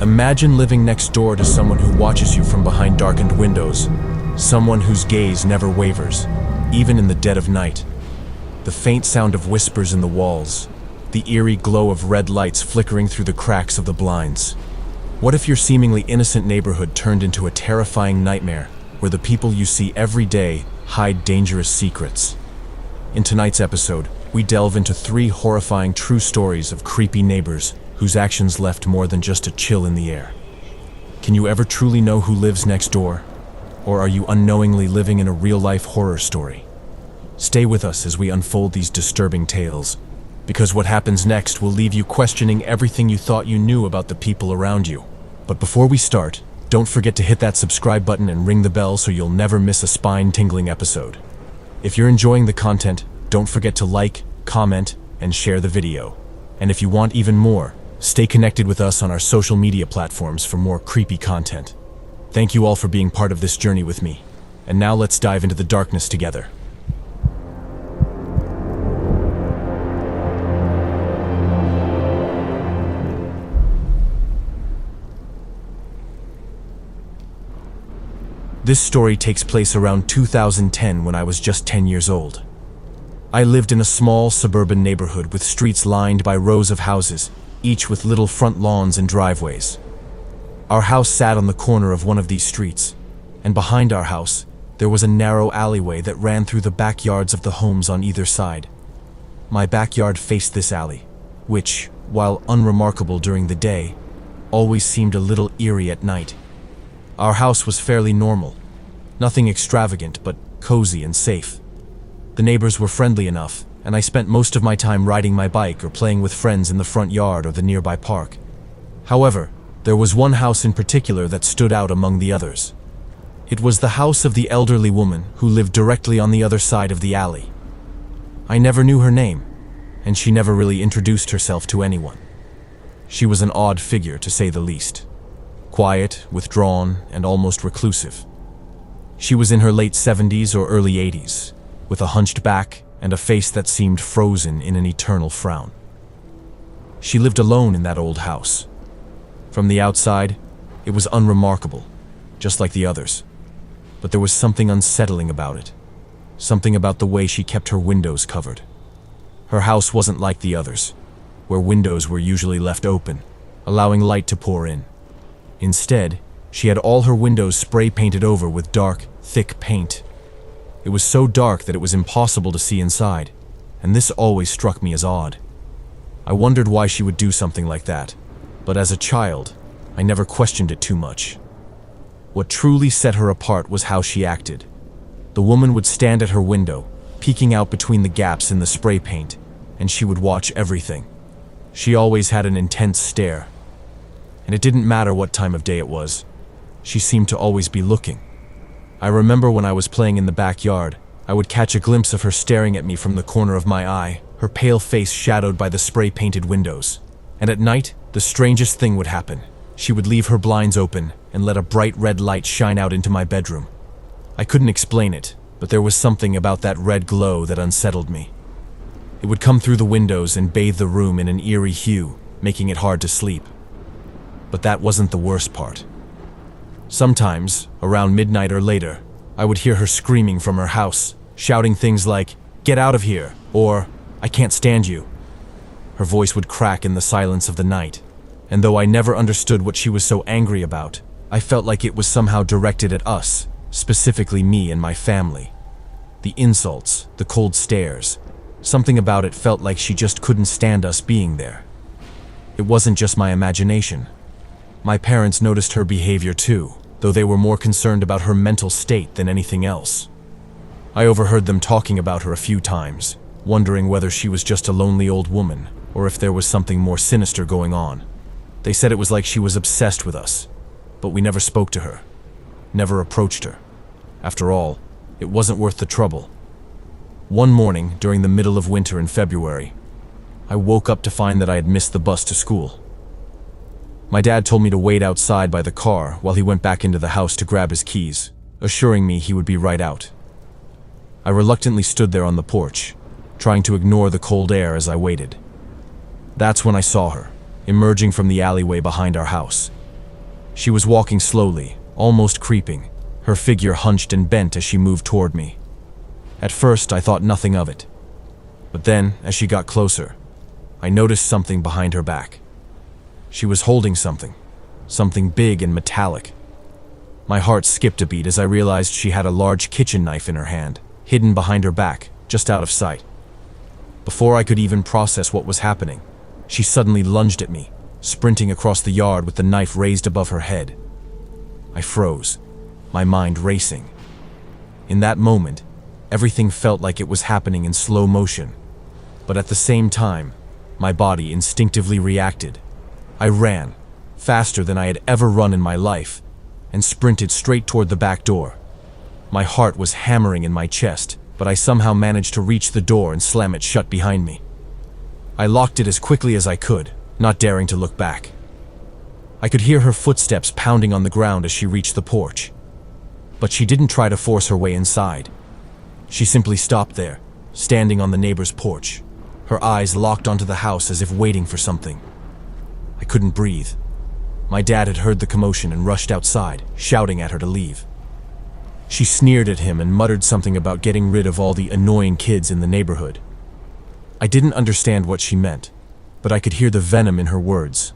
Imagine living next door to someone who watches you from behind darkened windows, someone whose gaze never wavers, even in the dead of night. The faint sound of whispers in the walls, the eerie glow of red lights flickering through the cracks of the blinds. What if your seemingly innocent neighborhood turned into a terrifying nightmare where the people you see every day hide dangerous secrets? In tonight's episode, we delve into 3 horrifying true stories of creepy neighbors whose actions left more than just a chill in the air. Can you ever truly know who lives next door? Or are you unknowingly living in a real-life horror story? Stay with us as we unfold these disturbing tales, because what happens next will leave you questioning everything you thought you knew about the people around you. But before we start, don't forget to hit that subscribe button and ring the bell so you'll never miss a spine-tingling episode. If you're enjoying the content, don't forget to like, comment, and share the video. And if you want even more, stay connected with us on our social media platforms for more creepy content. Thank you all for being part of this journey with me. And now let's dive into the darkness together. This story takes place around 2010 when I was just 10 years old. I lived in a small suburban neighborhood with streets lined by rows of houses, each with little front lawns and driveways. Our house sat on the corner of one of these streets, and behind our house, there was a narrow alleyway that ran through the backyards of the homes on either side. My backyard faced this alley, which, while unremarkable during the day, always seemed a little eerie at night. Our house was fairly normal, nothing extravagant but cozy and safe. The neighbors were friendly enough, and I spent most of my time riding my bike or playing with friends in the front yard or the nearby park. However, there was one house in particular that stood out among the others. It was the house of the elderly woman who lived directly on the other side of the alley. I never knew her name, and she never really introduced herself to anyone. She was an odd figure, to say the least. Quiet, withdrawn, and almost reclusive. She was in her late 70s or early 80s, with a hunched back and a face that seemed frozen in an eternal frown. She lived alone in that old house. From the outside, it was unremarkable, just like the others. But there was something unsettling about it. Something about the way she kept her windows covered. Her house wasn't like the others, where windows were usually left open, allowing light to pour in. Instead, she had all her windows spray painted over with dark, thick paint. It was so dark that it was impossible to see inside, and this always struck me as odd. I wondered why she would do something like that, but as a child, I never questioned it too much. What truly set her apart was how she acted. The woman would stand at her window, peeking out between the gaps in the spray paint, and she would watch everything. She always had an intense stare, and it didn't matter what time of day it was. She seemed to always be looking. I remember when I was playing in the backyard, I would catch a glimpse of her staring at me from the corner of my eye, her pale face shadowed by the spray-painted windows. And at night, the strangest thing would happen. She would leave her blinds open and let a bright red light shine out into my bedroom. I couldn't explain it, but there was something about that red glow that unsettled me. It would come through the windows and bathe the room in an eerie hue, making it hard to sleep. But that wasn't the worst part. Sometimes, around midnight or later, I would hear her screaming from her house, shouting things like, "Get out of here," or "I can't stand you." Her voice would crack in the silence of the night, and though I never understood what she was so angry about, I felt like it was somehow directed at us, specifically me and my family. The insults, the cold stares, something about it felt like she just couldn't stand us being there. It wasn't just my imagination. My parents noticed her behavior too, though they were more concerned about her mental state than anything else. I overheard them talking about her a few times, wondering whether she was just a lonely old woman, or if there was something more sinister going on. They said it was like she was obsessed with us, but we never spoke to her, never approached her. After all, it wasn't worth the trouble. One morning, during the middle of winter in February, I woke up to find that I had missed the bus to school. My dad told me to wait outside by the car while he went back into the house to grab his keys, assuring me he would be right out. I reluctantly stood there on the porch, trying to ignore the cold air as I waited. That's when I saw her, emerging from the alleyway behind our house, She was walking slowly, almost creeping, her figure hunched and bent as she moved toward me. At first, I thought nothing of it. But then, as she got closer, I noticed something behind her back. She was holding something big and metallic. My heart skipped a beat as I realized she had a large kitchen knife in her hand, hidden behind her back, just out of sight. Before I could even process what was happening, she suddenly lunged at me, sprinting across the yard with the knife raised above her head. I froze, my mind racing. In that moment, everything felt like it was happening in slow motion, but at the same time, my body instinctively reacted. I ran, faster than I had ever run in my life, and sprinted straight toward the back door. My heart was hammering in my chest, but I somehow managed to reach the door and slam it shut behind me. I locked it as quickly as I could, not daring to look back. I could hear her footsteps pounding on the ground as she reached the porch. But she didn't try to force her way inside. She simply stopped there, standing on the neighbor's porch, her eyes locked onto the house as if waiting for something. I couldn't breathe. My dad had heard the commotion and rushed outside, shouting at her to leave. She sneered at him and muttered something about getting rid of all the annoying kids in the neighborhood. I didn't understand what she meant, but I could hear the venom in her words.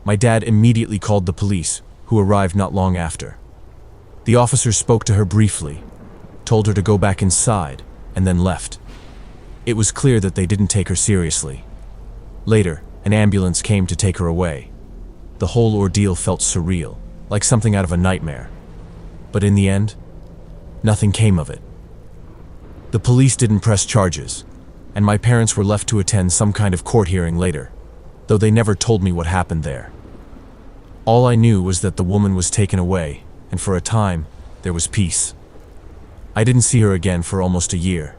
My dad immediately called the police, who arrived not long after. The officers spoke to her briefly, told her to go back inside, and then left. It was clear that they didn't take her seriously. Later, an ambulance came to take her away. The whole ordeal felt surreal, like something out of a nightmare. But in the end, nothing came of it. The police didn't press charges, and my parents were left to attend some kind of court hearing later, though they never told me what happened there. All I knew was that the woman was taken away, and for a time, there was peace. I didn't see her again for almost a year.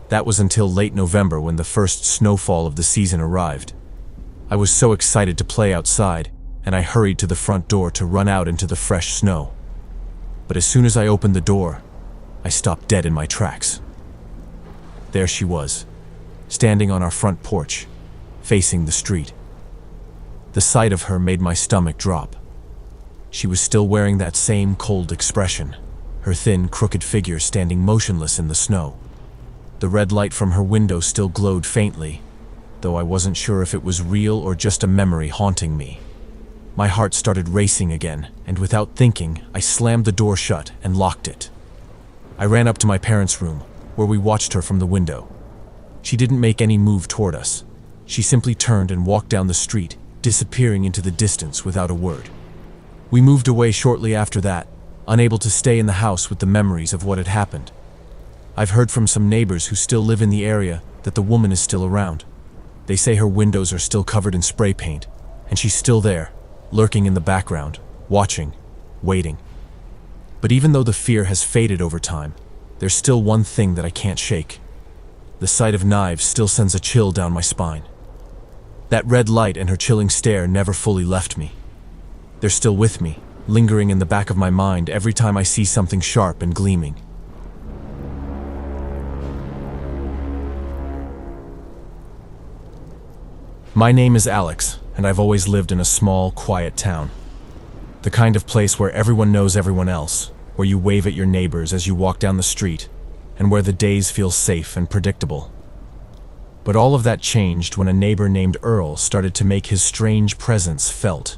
That was until late November when the first snowfall of the season arrived. I was so excited to play outside, and I hurried to the front door to run out into the fresh snow. But as soon as I opened the door, I stopped dead in my tracks. There she was, standing on our front porch, facing the street. The sight of her made my stomach drop. She was still wearing that same cold expression, her thin, crooked figure standing motionless in the snow. The red light from her window still glowed faintly, though I wasn't sure if it was real or just a memory haunting me. My heart started racing again, and without thinking, I slammed the door shut and locked it. I ran up to my parents' room, where we watched her from the window. She didn't make any move toward us. She simply turned and walked down the street, disappearing into the distance without a word. We moved away shortly after that, unable to stay in the house with the memories of what had happened. I've heard from some neighbors who still live in the area that the woman is still around. They say her windows are still covered in spray paint, and she's still there, lurking in the background, watching, waiting. But even though the fear has faded over time, there's still one thing that I can't shake. The sight of knives still sends a chill down my spine. That red light and her chilling stare never fully left me. They're still with me, lingering in the back of my mind every time I see something sharp and gleaming. My name is Alex, and I've always lived in a small, quiet town. The kind of place where everyone knows everyone else, where you wave at your neighbors as you walk down the street, and where the days feel safe and predictable. But all of that changed when a neighbor named Earl started to make his strange presence felt.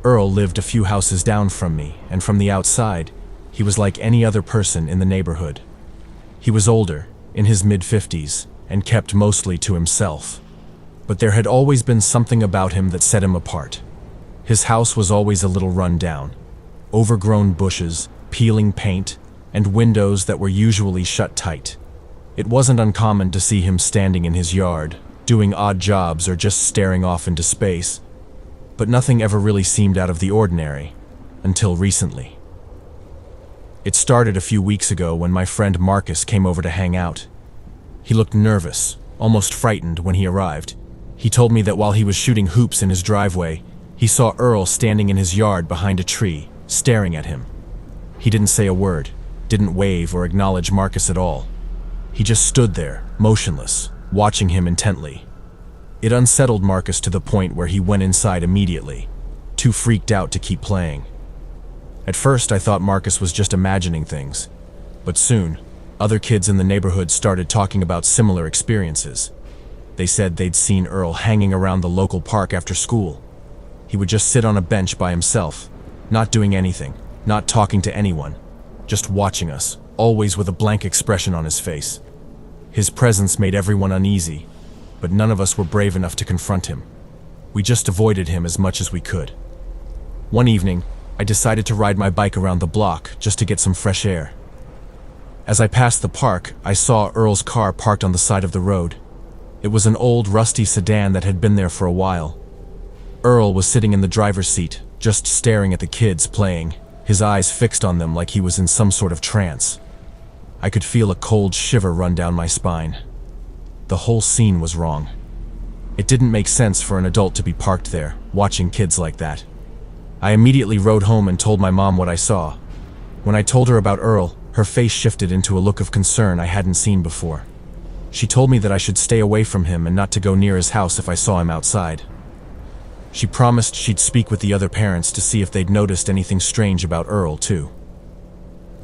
Earl lived a few houses down from me, and from the outside, he was like any other person in the neighborhood. He was older, in his mid-50s, and kept mostly to himself. But there had always been something about him that set him apart. His house was always a little run down. Overgrown bushes, peeling paint, and windows that were usually shut tight. It wasn't uncommon to see him standing in his yard, doing odd jobs or just staring off into space. But nothing ever really seemed out of the ordinary, until recently. It started a few weeks ago when my friend Marcus came over to hang out. He looked nervous, almost frightened when he arrived. He told me that while he was shooting hoops in his driveway, he saw Earl standing in his yard behind a tree, staring at him. He didn't say a word, didn't wave or acknowledge Marcus at all. He just stood there, motionless, watching him intently. It unsettled Marcus to the point where he went inside immediately, too freaked out to keep playing. At first, I thought Marcus was just imagining things, but soon, other kids in the neighborhood started talking about similar experiences. They said they'd seen Earl hanging around the local park after school. He would just sit on a bench by himself, not doing anything, not talking to anyone, just watching us, always with a blank expression on his face. His presence made everyone uneasy, but none of us were brave enough to confront him. We just avoided him as much as we could. One evening, I decided to ride my bike around the block just to get some fresh air. As I passed the park, I saw Earl's car parked on the side of the road. It was an old, rusty sedan that had been there for a while. Earl was sitting in the driver's seat, just staring at the kids playing, his eyes fixed on them like he was in some sort of trance. I could feel a cold shiver run down my spine. The whole scene was wrong. It didn't make sense for an adult to be parked there, watching kids like that. I immediately rode home and told my mom what I saw. When I told her about Earl, her face shifted into a look of concern I hadn't seen before. She told me that I should stay away from him and not to go near his house if I saw him outside. She promised she'd speak with the other parents to see if they'd noticed anything strange about Earl, too.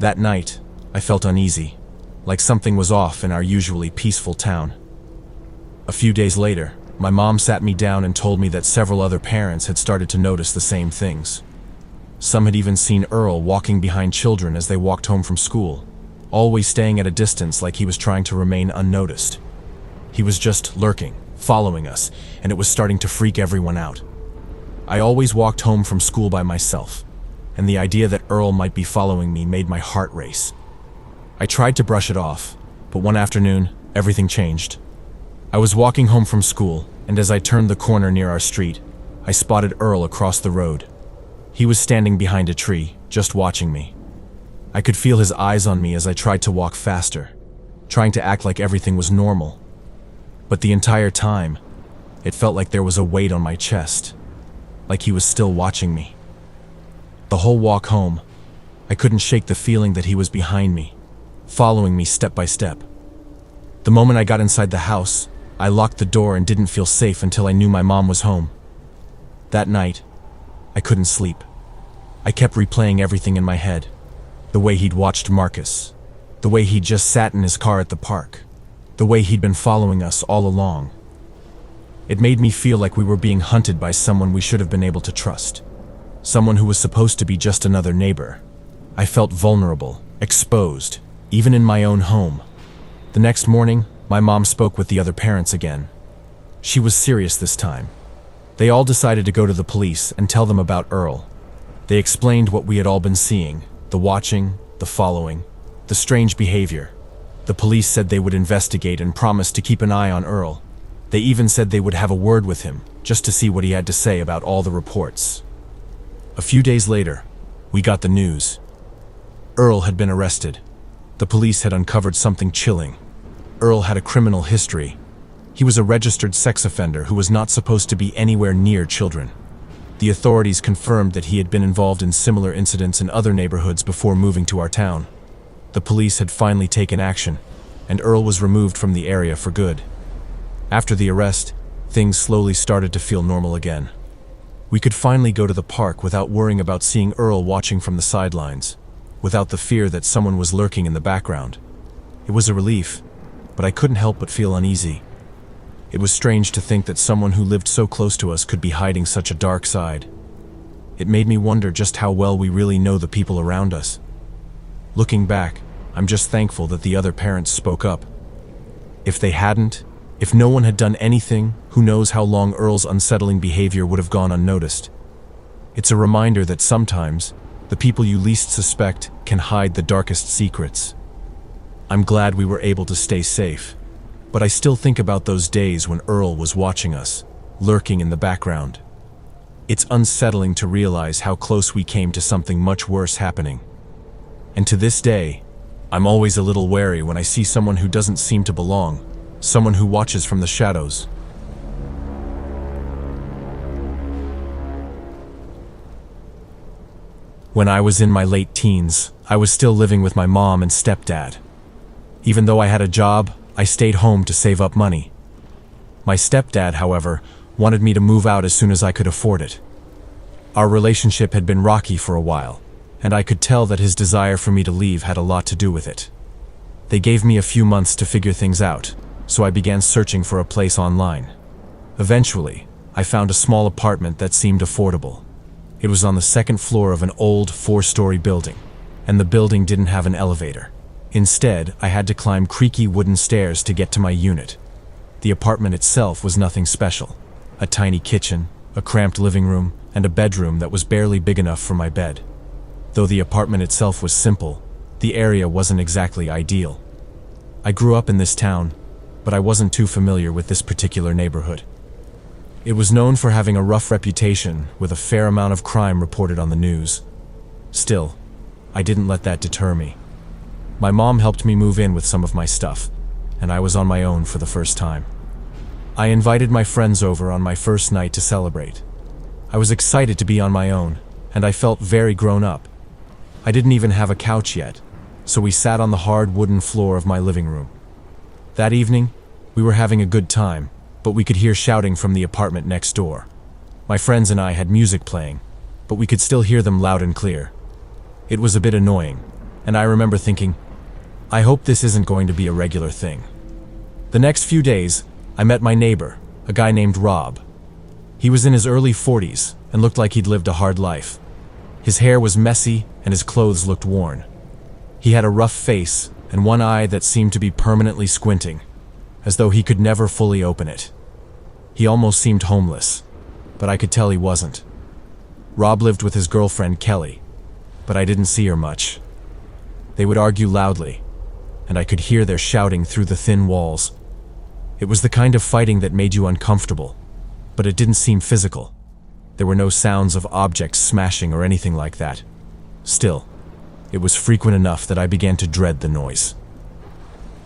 That night, I felt uneasy, like something was off in our usually peaceful town. A few days later, my mom sat me down and told me that several other parents had started to notice the same things. Some had even seen Earl walking behind children as they walked home from school, always staying at a distance like he was trying to remain unnoticed. He was just lurking, following us, and it was starting to freak everyone out. I always walked home from school by myself, and the idea that Earl might be following me made my heart race. I tried to brush it off, but one afternoon, everything changed. I was walking home from school, and as I turned the corner near our street, I spotted Earl across the road. He was standing behind a tree, just watching me. I could feel his eyes on me as I tried to walk faster, trying to act like everything was normal. But the entire time, it felt like there was a weight on my chest, like he was still watching me. The whole walk home, I couldn't shake the feeling that he was behind me, following me step by step. The moment I got inside the house, I locked the door and didn't feel safe until I knew my mom was home. That night, I couldn't sleep. I kept replaying everything in my head. The way he'd watched Marcus, the way he'd just sat in his car at the park, the way he'd been following us all along. It made me feel like we were being hunted by someone we should have been able to trust, someone who was supposed to be just another neighbor. I felt vulnerable, exposed, even in my own home. The next morning, my mom spoke with the other parents again. She was serious this time. They all decided to go to the police and tell them about Earl. They explained what we had all been seeing, the watching, the following, the strange behavior. The police said they would investigate and promised to keep an eye on Earl. They even said they would have a word with him, just to see what he had to say about all the reports. A few days later, we got the news. Earl had been arrested. The police had uncovered something chilling. Earl had a criminal history. He was a registered sex offender who was not supposed to be anywhere near children. The authorities confirmed that he had been involved in similar incidents in other neighborhoods before moving to our town. The police had finally taken action, and Earl was removed from the area for good. After the arrest, things slowly started to feel normal again. We could finally go to the park without worrying about seeing Earl watching from the sidelines, without the fear that someone was lurking in the background. It was a relief, but I couldn't help but feel uneasy. It was strange to think that someone who lived so close to us could be hiding such a dark side. It made me wonder just how well we really know the people around us. Looking back, I'm just thankful that the other parents spoke up. If they hadn't, if no one had done anything, who knows how long Earl's unsettling behavior would have gone unnoticed. It's a reminder that sometimes, the people you least suspect can hide the darkest secrets. I'm glad we were able to stay safe, but I still think about those days when Earl was watching us, lurking in the background. It's unsettling to realize how close we came to something much worse happening. And to this day, I'm always a little wary when I see someone who doesn't seem to belong, someone who watches from the shadows. When I was in my late teens, I was still living with my mom and stepdad. Even though I had a job, I stayed home to save up money. My stepdad, however, wanted me to move out as soon as I could afford it. Our relationship had been rocky for a while, and I could tell that his desire for me to leave had a lot to do with it. They gave me a few months to figure things out, so I began searching for a place online. Eventually, I found a small apartment that seemed affordable. It was on the second floor of an old 4-story building, and the building didn't have an elevator. Instead, I had to climb creaky wooden stairs to get to my unit. The apartment itself was nothing special. A tiny kitchen, a cramped living room, and a bedroom that was barely big enough for my bed. Though the apartment itself was simple, the area wasn't exactly ideal. I grew up in this town, but I wasn't too familiar with this particular neighborhood. It was known for having a rough reputation, with a fair amount of crime reported on the news. Still, I didn't let that deter me. My mom helped me move in with some of my stuff, and I was on my own for the first time. I invited my friends over on my first night to celebrate. I was excited to be on my own, and I felt very grown up. I didn't even have a couch yet, so we sat on the hard wooden floor of my living room. That evening, we were having a good time, but we could hear shouting from the apartment next door. My friends and I had music playing, but we could still hear them loud and clear. It was a bit annoying, and I remember thinking, I hope this isn't going to be a regular thing. The next few days, I met my neighbor, a guy named Rob. He was in his early 40s and looked like he'd lived a hard life. His hair was messy and his clothes looked worn. He had a rough face and one eye that seemed to be permanently squinting, as though he could never fully open it. He almost seemed homeless, but I could tell he wasn't. Rob lived with his girlfriend Kelly, but I didn't see her much. They would argue loudly, and I could hear their shouting through the thin walls. It was the kind of fighting that made you uncomfortable, but it didn't seem physical. There were no sounds of objects smashing or anything like that. Still, it was frequent enough that I began to dread the noise.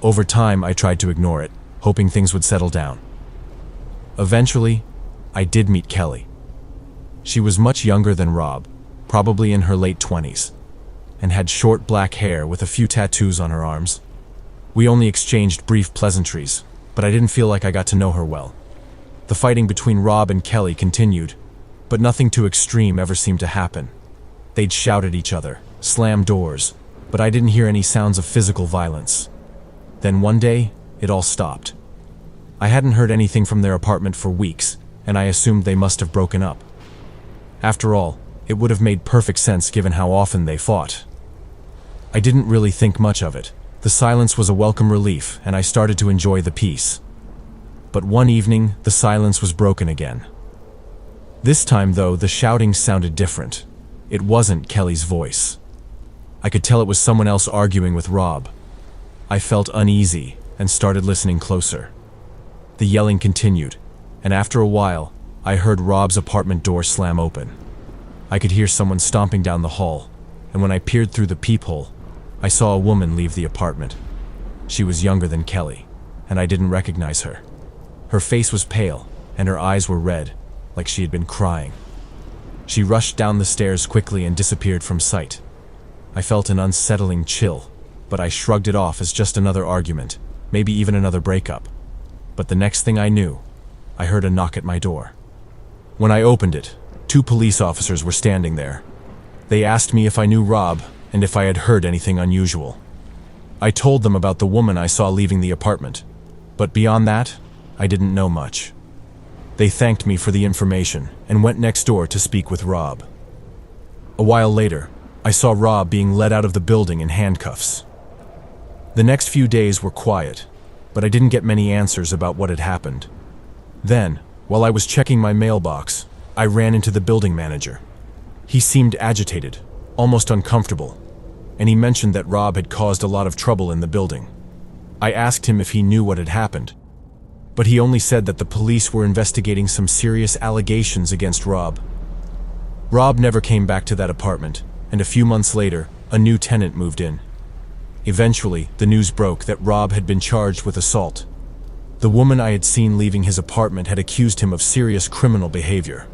Over time, I tried to ignore it, hoping things would settle down. Eventually, I did meet Kelly. She was much younger than Rob, probably in her late 20s, and had short black hair with a few tattoos on her arms. We only exchanged brief pleasantries, but I didn't feel like I got to know her well. The fighting between Rob and Kelly continued, but nothing too extreme ever seemed to happen. They'd shout at each other, slam doors, but I didn't hear any sounds of physical violence. Then one day, it all stopped. I hadn't heard anything from their apartment for weeks, and I assumed they must have broken up. After all, it would have made perfect sense given how often they fought. I didn't really think much of it. The silence was a welcome relief, and I started to enjoy the peace. But one evening, the silence was broken again. This time, though, the shouting sounded different. It wasn't Kelly's voice. I could tell it was someone else arguing with Rob. I felt uneasy and started listening closer. The yelling continued, and after a while, I heard Rob's apartment door slam open. I could hear someone stomping down the hall, and when I peered through the peephole, I saw a woman leave the apartment. She was younger than Kelly, and I didn't recognize her. Her face was pale, and her eyes were red, like she had been crying. She rushed down the stairs quickly and disappeared from sight. I felt an unsettling chill, but I shrugged it off as just another argument, maybe even another breakup. But the next thing I knew, I heard a knock at my door. When I opened it, 2 police officers were standing there. They asked me if I knew Rob and if I had heard anything unusual. I told them about the woman I saw leaving the apartment, but beyond that, I didn't know much. They thanked me for the information and went next door to speak with Rob. A while later, I saw Rob being led out of the building in handcuffs. The next few days were quiet, but I didn't get many answers about what had happened. Then, while I was checking my mailbox, I ran into the building manager. He seemed agitated, almost uncomfortable, and he mentioned that Rob had caused a lot of trouble in the building. I asked him if he knew what had happened, but he only said that the police were investigating some serious allegations against Rob. Rob never came back to that apartment, and a few months later, a new tenant moved in. Eventually, the news broke that Rob had been charged with assault. The woman I had seen leaving his apartment had accused him of serious criminal behavior.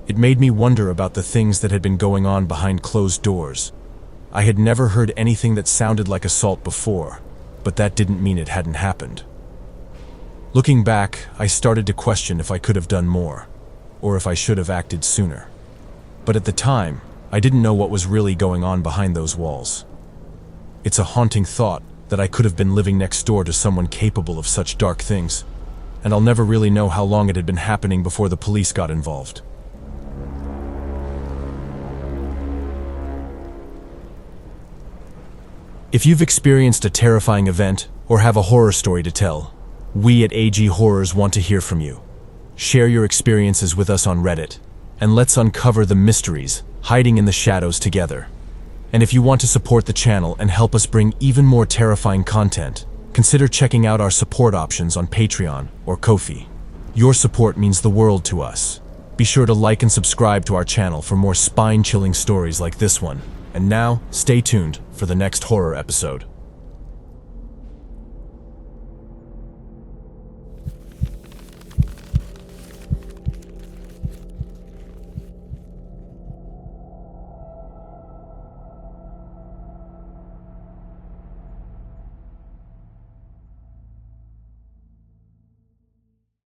It made me wonder about the things that had been going on behind closed doors. I had never heard anything that sounded like assault before, but that didn't mean it hadn't happened. Looking back, I started to question if I could have done more, or if I should have acted sooner. But at the time, I didn't know what was really going on behind those walls. It's a haunting thought that I could have been living next door to someone capable of such dark things, and I'll never really know how long it had been happening before the police got involved. If you've experienced a terrifying event or have a horror story to tell, we at AG Horrors want to hear from you. Share your experiences with us on Reddit, and let's uncover the mysteries hiding in the shadows together. And if you want to support the channel and help us bring even more terrifying content, consider checking out our support options on Patreon or Ko-fi. Your support means the world to us. Be sure to like and subscribe to our channel for more spine-chilling stories like this one. And now, stay tuned for the next horror episode.